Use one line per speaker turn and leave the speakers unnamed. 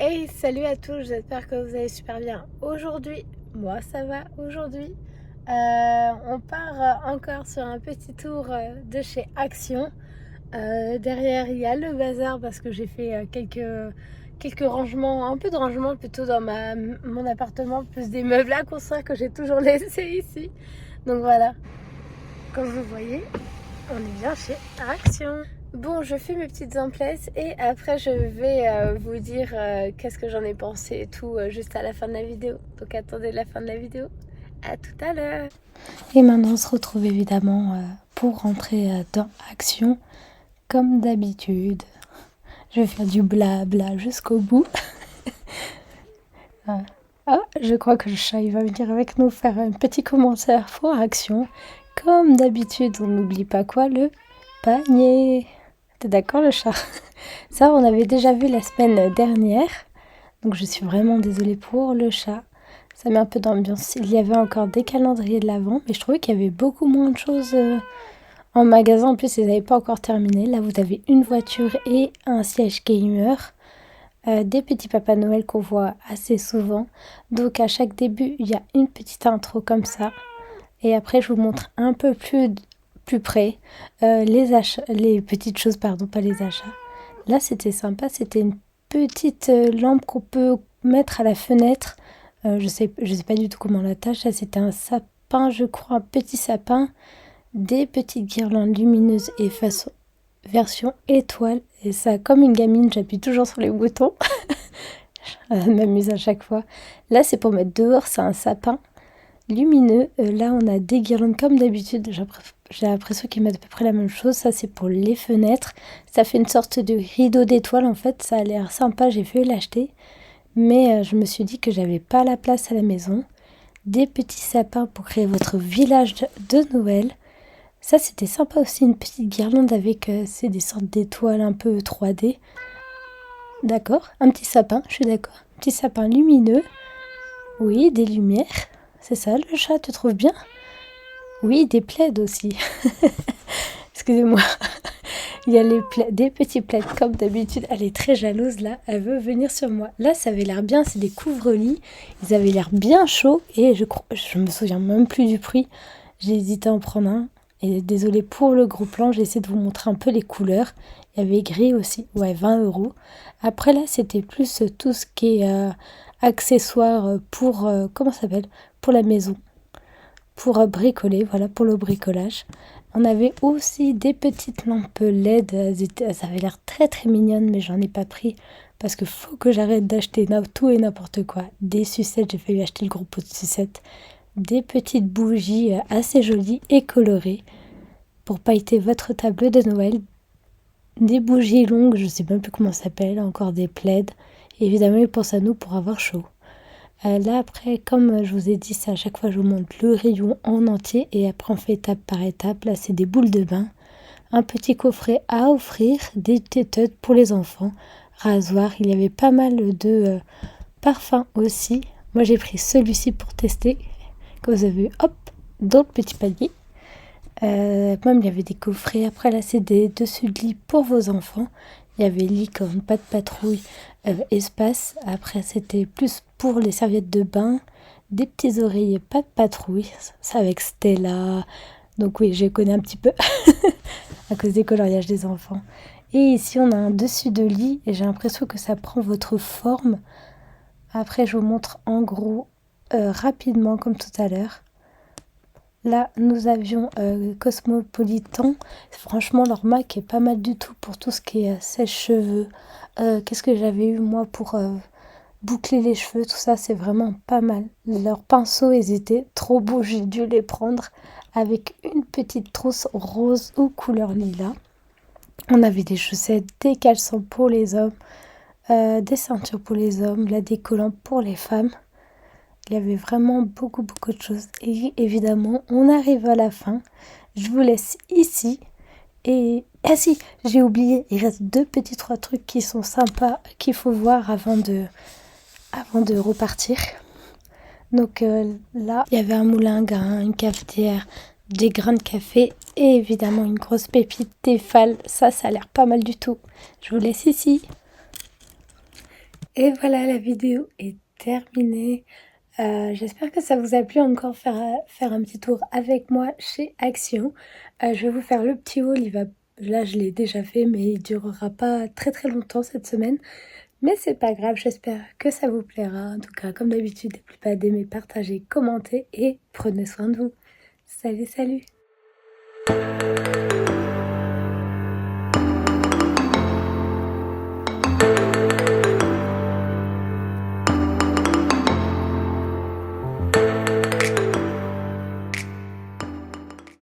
Hey, salut à tous, j'espère que vous allez super bien. Aujourd'hui, moi ça va, aujourd'hui, on part encore sur un petit tour de chez Action. Derrière, il y a le bazar parce que j'ai fait quelques rangements, un peu de rangement plutôt dans mon appartement, plus des meubles à construire que j'ai toujours laissés ici. Donc voilà, comme vous voyez, on est bien chez Action. Bon, je fais mes petites emplettes et après je vais vous dire qu'est-ce que j'en ai pensé et tout juste à la fin de la vidéo. Donc attendez la fin de la vidéo. À tout à l'heure. Et maintenant on se retrouve évidemment pour rentrer dans Action comme d'habitude. Je vais faire du blabla jusqu'au bout. Ah, je crois que le chat il va venir avec nous faire un petit commentaire pour Action. Comme d'habitude, on n'oublie pas quoi, le panier. T'es d'accord le chat? Ça, on avait déjà vu la semaine dernière. Donc je suis vraiment désolée pour le chat. Ça met un peu d'ambiance. Il y avait encore des calendriers de l'Avent, mais je trouvais qu'il y avait beaucoup moins de choses en magasin. En plus, ils n'avaient pas encore terminé. Là, vous avez une voiture et un siège gamer. Des petits Papa Noël qu'on voit assez souvent. Donc à chaque début, il y a une petite intro comme ça. Et après, je vous montre un peu plus près les petites choses, pardon, pas les achats. Là, c'était sympa. C'était une petite lampe qu'on peut mettre à la fenêtre. Je sais pas du tout comment la tâche. Là, c'était un sapin, je crois, un petit sapin, des petites guirlandes lumineuses et version étoile. Et ça, comme une gamine, j'appuie toujours sur les boutons. Je m'amuse à chaque fois. Là, c'est pour mettre dehors. C'est un sapin lumineux. Là, on a des guirlandes comme d'habitude. J'ai l'impression qu'ils mettent à peu près la même chose. Ça, c'est pour les fenêtres. Ça fait une sorte de rideau d'étoiles. En fait, ça a l'air sympa. J'ai failli l'acheter. Mais je me suis dit que j'avais pas la place à la maison. Des petits sapins pour créer votre village de Noël. Ça, c'était sympa aussi. Une petite guirlande avec c'est des sortes d'étoiles un peu 3D. D'accord. Un petit sapin, je suis d'accord. Un petit sapin lumineux. Oui, des lumières. C'est ça, le chat, tu trouves bien? Oui, des plaids aussi. Excusez-moi. Il y a des petits plaids comme d'habitude. Elle est très jalouse là. Elle veut venir sur moi. Là, ça avait l'air bien. C'est des couvre-lits. Ils avaient l'air bien chauds. Et je me souviens même plus du prix. J'ai hésité à en prendre un. Et désolée pour le gros plan. J'ai essayé de vous montrer un peu les couleurs. Il y avait gris aussi. Ouais, 20 €. Après là, c'était plus tout ce qui est accessoires pour... comment ça s'appelle? Pour la maison. Pour bricoler, voilà, pour le bricolage. On avait aussi des petites lampes LED, elles avaient l'air très très mignonnes, mais j'en ai pas pris parce que faut que j'arrête d'acheter tout et n'importe quoi. Des sucettes, j'ai failli acheter le gros pot de sucettes. Des petites bougies assez jolies et colorées pour pailleter votre table de Noël. Des bougies longues, je sais même plus comment ça s'appelle, encore des plaids. Et évidemment, ils pensent à nous pour avoir chaud. Là après, comme je vous ai dit, c'est à chaque fois je vous montre le rayon en entier et après on fait étape par étape. Là c'est des boules de bain, un petit coffret à offrir, des téteuses pour les enfants, rasoir. Il y avait pas mal de parfums aussi. Moi j'ai pris celui-ci pour tester. Comme vous avez vu, hop, dans le petit panier. Même il y avait des coffrets. Après là c'est des dessus de lit pour vos enfants. Il y avait licorne, pas de patrouille, espace. Après c'était plus pour les serviettes de bain, des petits oreillers, pas de patrouille. Ça avec Stella. Donc oui, je connais un petit peu à cause des coloriages des enfants. Et ici on a un dessus de lit et j'ai l'impression que ça prend votre forme. Après je vous montre en gros rapidement comme tout à l'heure. Là, nous avions Cosmopolitan. Franchement, leur Mac est pas mal du tout pour tout ce qui est sèche-cheveux. Qu'est-ce que j'avais eu, moi, pour boucler les cheveux, tout ça, c'est vraiment pas mal. Leurs pinceaux, ils étaient trop beaux. J'ai dû les prendre avec une petite trousse rose ou couleur lilas. On avait des chaussettes, des caleçons pour les hommes, des ceintures pour les hommes, là, des collants pour les femmes. Il y avait vraiment beaucoup de choses. Et évidemment, on arrive à la fin. Je vous laisse ici. Et ah si, j'ai oublié, il reste trois trucs qui sont sympas qu'il faut voir avant de repartir. Donc là, il y avait un moulin à grains, une cafetière, des grains de café et évidemment une grosse pépite Tefal. Ça a l'air pas mal du tout. Je vous laisse ici. Et voilà, la vidéo est terminée. J'espère que ça vous a plu encore faire un petit tour avec moi chez Action. Je vais vous faire le petit haul, là je l'ai déjà fait mais il durera pas très très longtemps cette semaine. Mais c'est pas grave, j'espère que ça vous plaira. En tout cas, comme d'habitude, n'oubliez pas d'aimer, partager, commenter et prenez soin de vous. Salut, salut!